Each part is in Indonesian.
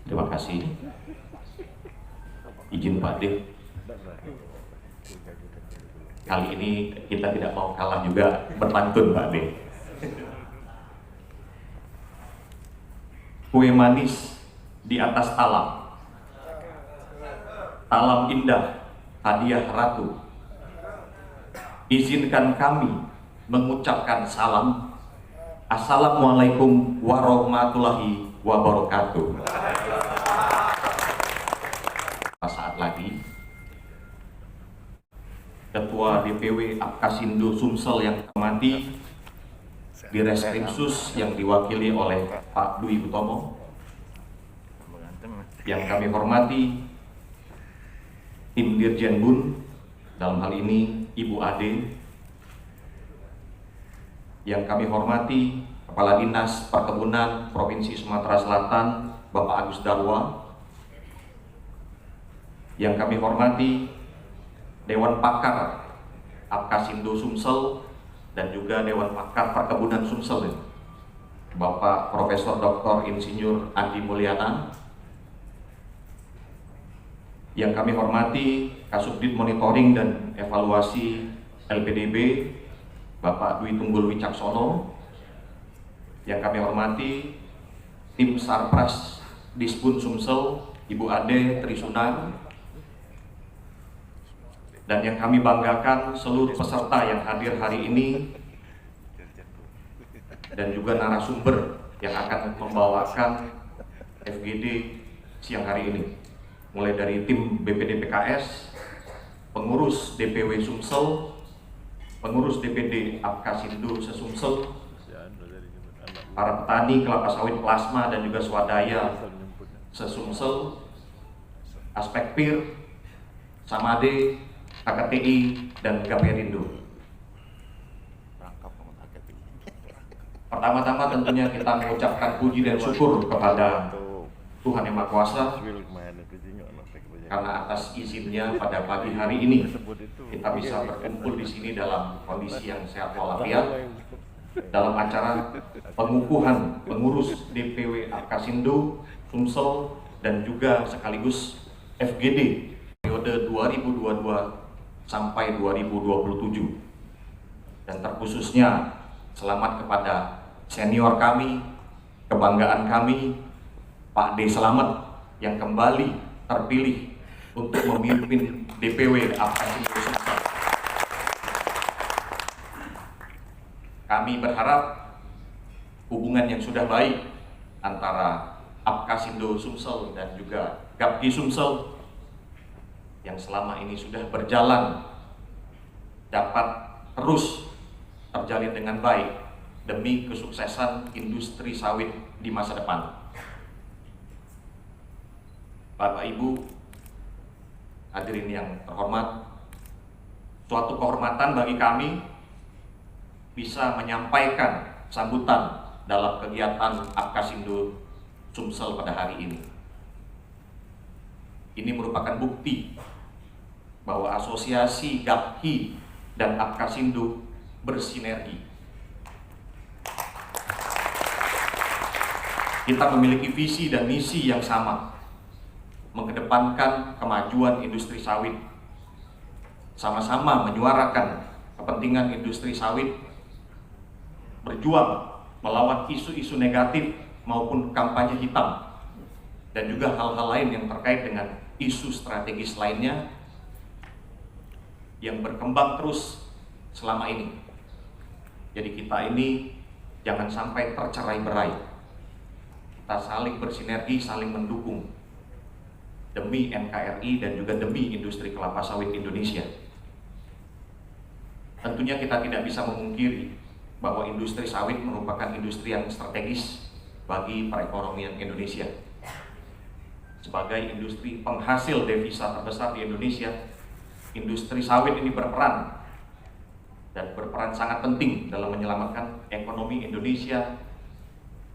Terima kasih. Izin Pak Dev, kali ini kita tidak mau kalah juga berpantun Pak Dev. Kue manis di atas talam, talam indah, hadiah ratu. Izinkan kami mengucapkan salam. Assalamualaikum warahmatullahi wabarakatuh. Saat lagi Ketua DPW Apkasindo Sumsel yang terhormati, di Reskrimsus yang diwakili oleh Pak Dwi Utomo, yang kami hormati tim Dirjen Bun, dalam hal ini Ibu Ade, yang kami hormati Kepala Dinas Perkebunan Provinsi Sumatera Selatan Bapak Agus Darwa, yang kami hormati Dewan Pakar Apkasindo Sumsel dan juga Dewan Pakar Perkebunan Sumsel, Bapak Profesor Dr. Insinyur Andi Mulyana, yang kami hormati Kasubdit Monitoring dan Evaluasi LPDB Bapak Dwi Tunggul Wicaksono, yang kami hormati tim Sarpras Disbun Sumsel Ibu Ade Trisunar, dan yang kami banggakan seluruh peserta yang hadir hari ini dan juga narasumber yang akan membawakan FGD siang hari ini, mulai dari tim BPD PKS, pengurus DPW Sumsel, pengurus DPD Apkasindo Sesumsel, para petani kelapa sawit plasma dan juga swadaya Sesumsel, Aspek PIR, Samade, KKTI, dan Gaperindo. Pertama-tama tentunya kita mengucapkan puji dan syukur kepada Tuhan Yang Maha Kuasa karena atas izinnya pada pagi hari ini kita bisa berkumpul di sini dalam kondisi yang sehat walafiat dalam acara pengukuhan pengurus DPW Apkasindo Sumsel dan juga sekaligus FGD periode 2022 sampai 2027. Dan terkhususnya selamat kepada senior kami, kebanggaan kami, Pak D. Slamet yang kembali terpilih untuk memimpin DPW Apkasindo Sumsel. Kami berharap hubungan yang sudah baik antara Apkasindo Sumsel dan juga Gapki Sumsel yang selama ini sudah berjalan dapat terus terjalin dengan baik demi kesuksesan industri sawit di masa depan. Bapak Ibu hadirin yang terhormat, suatu kehormatan bagi kami bisa menyampaikan sambutan dalam kegiatan Apkasindo Sumsel pada hari ini. Ini merupakan bukti bahwa asosiasi Gapki dan Apkasindo bersinergi. Kita memiliki visi dan misi yang sama, mengedepankan kemajuan industri sawit, sama-sama menyuarakan kepentingan industri sawit, berjuang melawan isu-isu negatif maupun kampanye hitam, dan juga hal-hal lain yang terkait dengan isu strategis lainnya yang berkembang terus selama ini. Jadi kita ini jangan sampai tercerai-berai. Kita saling bersinergi, saling mendukung demi NKRI dan juga demi industri kelapa sawit Indonesia. Tentunya kita tidak bisa memungkiri bahwa industri sawit merupakan industri yang strategis bagi perekonomian Indonesia. Sebagai industri penghasil devisa terbesar di Indonesia, industri sawit ini berperan sangat penting dalam menyelamatkan ekonomi Indonesia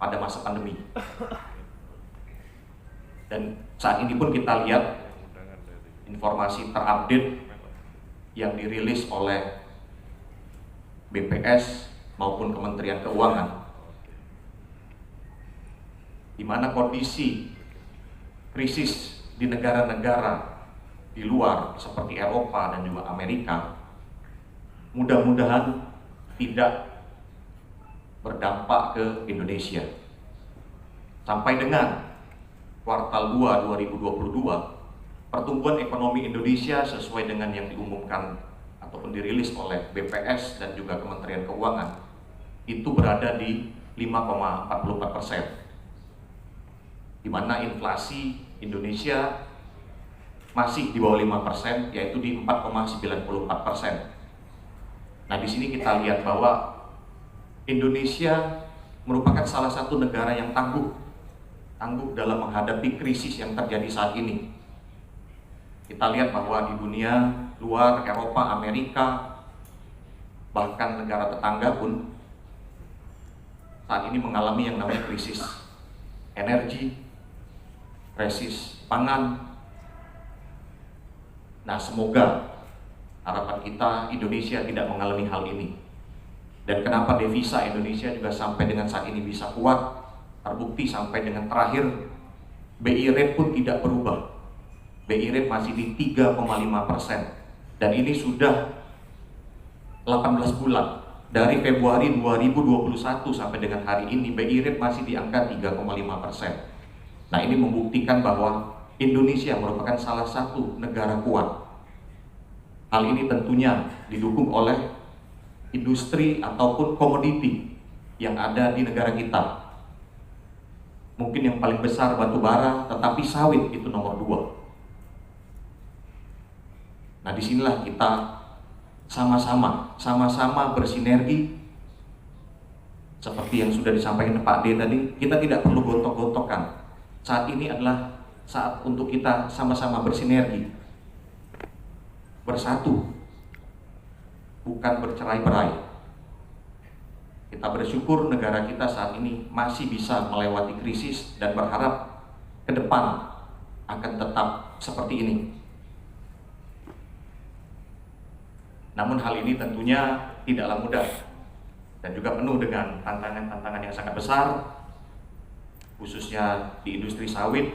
pada masa pandemi. Dan saat ini pun kita lihat informasi terupdate yang dirilis oleh BPS maupun Kementerian Keuangan, di mana kondisi krisis di negara-negara di luar seperti Eropa dan juga Amerika mudah-mudahan tidak berdampak ke Indonesia. Sampai dengan kuartal 2 2022, pertumbuhan ekonomi Indonesia sesuai dengan yang diumumkan ataupun dirilis oleh BPS dan juga Kementerian Keuangan itu berada di 5,44%, di mana inflasi Indonesia masih di bawah 5%, yaitu di 4,94%. Nah, di sini kita lihat bahwa Indonesia merupakan salah satu negara yang tangguh dalam menghadapi krisis yang terjadi saat ini. Kita lihat bahwa di dunia luar, Eropa, Amerika, bahkan negara tetangga pun saat ini mengalami yang namanya krisis energi, krisis pangan. Nah, semoga harapan kita Indonesia tidak mengalami hal ini. Dan kenapa devisa Indonesia juga sampai dengan saat ini bisa kuat, terbukti sampai dengan terakhir BI rate pun tidak berubah. BI rate masih di 3,5%, dan ini sudah 18 bulan. Dari Februari 2021 sampai dengan hari ini BI rate masih di angka 3,5%. Nah, ini membuktikan bahwa Indonesia merupakan salah satu negara kuat. Hal ini tentunya didukung oleh industri ataupun komoditi yang ada di negara kita. Mungkin yang paling besar batu bara, tetapi sawit itu nomor 2. Nah, disinilah kita sama-sama bersinergi. Seperti yang sudah disampaikan Pak D tadi, kita tidak perlu gontok-gontokan. Saat ini adalah saat untuk kita sama-sama bersinergi, bersatu, bukan bercerai-berai. Kita bersyukur negara kita saat ini masih bisa melewati krisis dan berharap ke depan akan tetap seperti ini. Namun hal ini tentunya tidaklah mudah dan juga penuh dengan tantangan-tantangan yang sangat besar, khususnya di industri sawit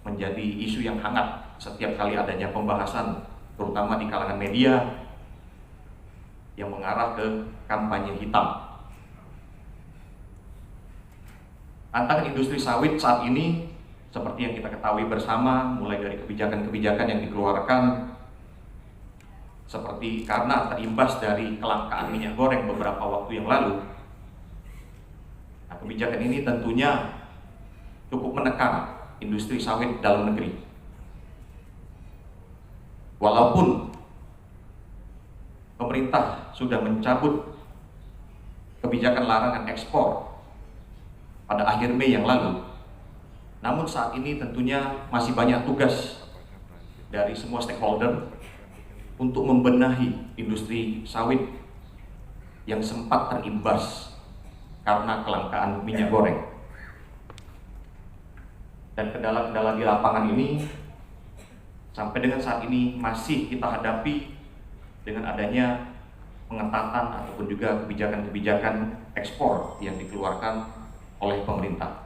menjadi isu yang hangat setiap kali adanya pembahasan, terutama di kalangan media yang mengarah ke kampanye hitam. Tantangan industri sawit saat ini seperti yang kita ketahui bersama, mulai dari kebijakan-kebijakan yang dikeluarkan, seperti karena terimbas dari kelangkaan minyak goreng beberapa waktu yang lalu. Nah, kebijakan ini tentunya cukup menekan industri sawit dalam negeri. Walaupun pemerintah sudah mencabut kebijakan larangan ekspor pada akhir Mei yang lalu, namun saat ini tentunya masih banyak tugas dari semua stakeholder untuk membenahi industri sawit yang sempat terimbas karena kelangkaan minyak goreng. Dan kendala-kendala di lapangan ini sampai dengan saat ini masih kita hadapi dengan adanya pengetatan ataupun juga kebijakan-kebijakan ekspor yang dikeluarkan oleh pemerintah.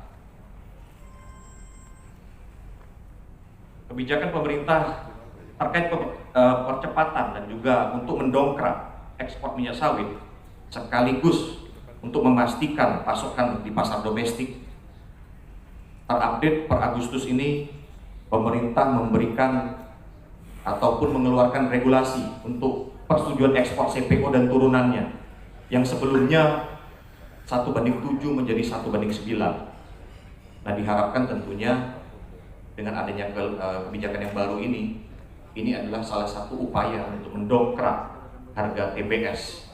Kebijakan pemerintah terkait percepatan dan juga untuk mendongkrak ekspor minyak sawit sekaligus untuk memastikan pasokan di pasar domestik. Terupdate per Agustus ini pemerintah memberikan ataupun mengeluarkan regulasi untuk persetujuan ekspor CPO dan turunannya yang sebelumnya 1:7 menjadi 1:9. Nah, diharapkan tentunya dengan adanya kebijakan yang baru ini adalah salah satu upaya untuk mendongkrak harga TBS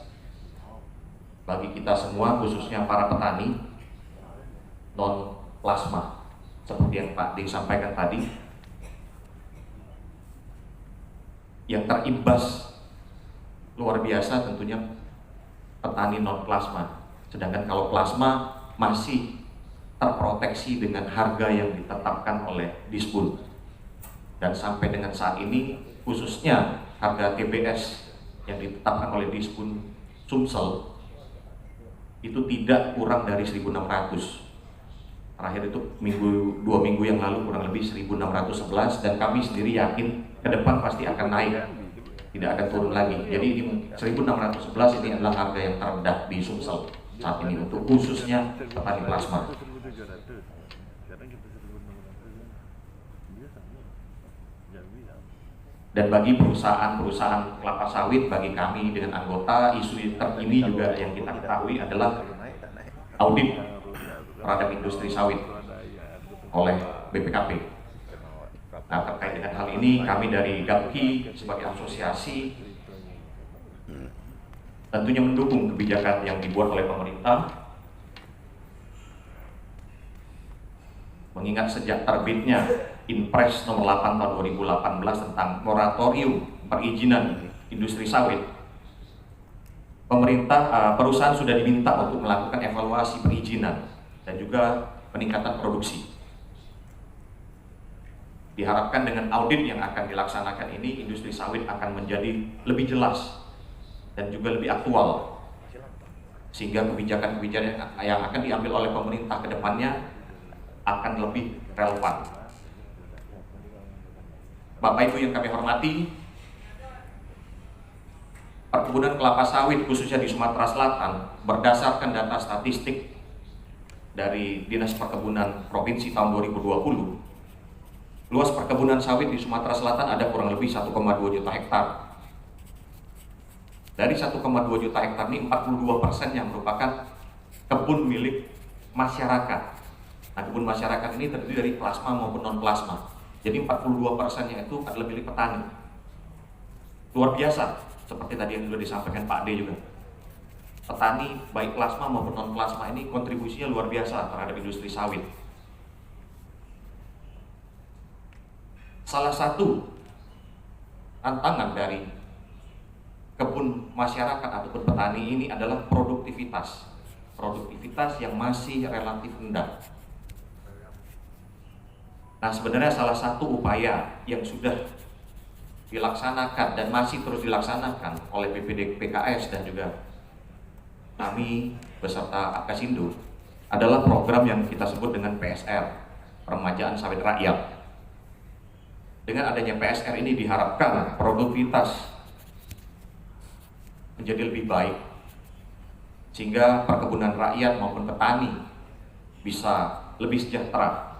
bagi kita semua, khususnya para petani non plasma. Seperti yang Pak Ding sampaikan tadi, yang terimbas luar biasa tentunya petani non plasma. Sedangkan kalau plasma masih terproteksi dengan harga yang ditetapkan oleh Disbun. Dan sampai dengan saat ini khususnya harga TBS yang ditetapkan oleh Disbun Sumsel itu tidak kurang dari 1.600. terakhir itu dua minggu yang lalu kurang lebih 1.611, dan kami sendiri yakin ke depan pasti akan naik, tidak akan turun lagi. Jadi 1.611 ini adalah harga yang terendah di Sumsel saat ini untuk khususnya petani plasma. Dan bagi perusahaan-perusahaan kelapa sawit, bagi kami dengan anggota, isu terkini juga yang kita ketahui adalah audit terhadap industri sawit oleh BPKP. Nah, terkait dengan hal ini, kami dari GAPKI sebagai asosiasi tentunya mendukung kebijakan yang dibuat oleh pemerintah, mengingat sejak terbitnya Inpres nomor 8 tahun 2018 tentang moratorium perizinan industri sawit, perusahaan sudah diminta untuk melakukan evaluasi perizinan dan juga peningkatan produksi. Diharapkan dengan audit yang akan dilaksanakan ini, industri sawit akan menjadi lebih jelas dan juga lebih aktual, sehingga kebijakan-kebijakan yang akan diambil oleh pemerintah ke depannya akan lebih relevan. Bapak Ibu yang kami hormati, perkebunan kelapa sawit khususnya di Sumatera Selatan, berdasarkan data statistik dari Dinas Perkebunan Provinsi tahun 2020, luas perkebunan sawit di Sumatera Selatan ada kurang lebih 1,2 juta hektar. Dari 1,2 juta hektar ini 42% yang merupakan kebun milik masyarakat. Nah, kebun masyarakat ini terdiri dari plasma maupun non plasma. Jadi 42%-nya itu adalah milik petani. Luar biasa, seperti tadi yang sudah disampaikan Pak D juga. Petani baik plasma maupun non plasma ini kontribusinya luar biasa terhadap industri sawit. Salah satu tantangan dari kebun masyarakat ataupun petani ini adalah produktivitas yang masih relatif rendah. Nah, sebenarnya salah satu upaya yang sudah dilaksanakan dan masih terus dilaksanakan oleh BPD PKS dan juga kami beserta Apkasindo adalah program yang kita sebut dengan PSR, Peremajaan Sawit Rakyat. Dengan adanya PSR ini diharapkan produktivitas menjadi lebih baik, sehingga perkebunan rakyat maupun petani bisa lebih sejahtera.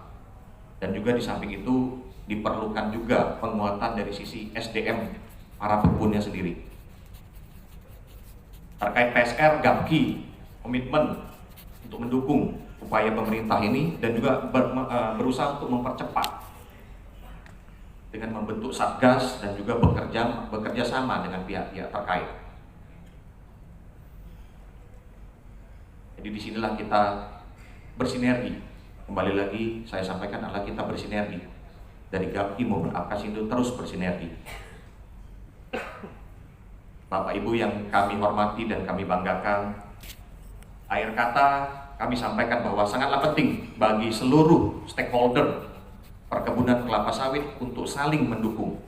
Dan juga di samping itu diperlukan juga penguatan dari sisi SDM para pekebunnya sendiri. Terkait PSR, GAPKI komitmen untuk mendukung upaya pemerintah ini dan juga berusaha untuk mempercepat dengan membentuk satgas dan juga bekerja sama dengan pihak-pihak terkait. Jadi disinilah kita bersinergi. Kembali lagi saya sampaikan adalah kita bersinergi dari GAPKI maupun Apkasindo, terus bersinergi. Bapak Ibu yang kami hormati dan kami banggakan, akhir kata kami sampaikan bahwa sangatlah penting bagi seluruh stakeholder perkebunan kelapa sawit untuk saling mendukung,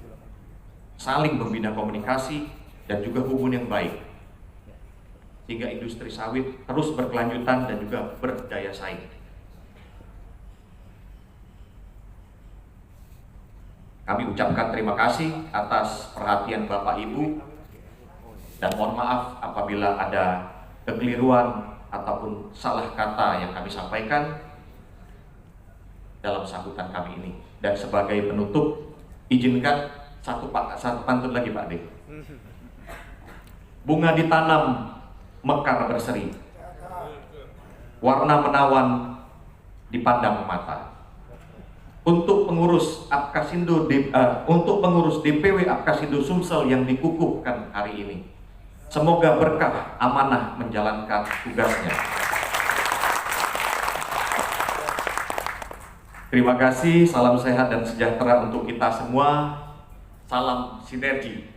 saling membina komunikasi dan juga hubungan yang baik, sehingga industri sawit terus berkelanjutan dan juga berdaya saing. Kami ucapkan terima kasih atas perhatian Bapak Ibu dan mohon maaf apabila ada kekeliruan ataupun salah kata yang kami sampaikan dalam sambutan kami ini. Dan sebagai penutup, izinkan satu pantun lagi Pak D. Bunga ditanam, mekar berseri, warna menawan dipandang mata. Untuk pengurus Apkasindo, untuk pengurus DPW Apkasindo Sumsel yang dikukuhkan hari ini, semoga berkah amanah menjalankan tugasnya. Terima kasih, salam sehat dan sejahtera untuk kita semua. Salam sinergi.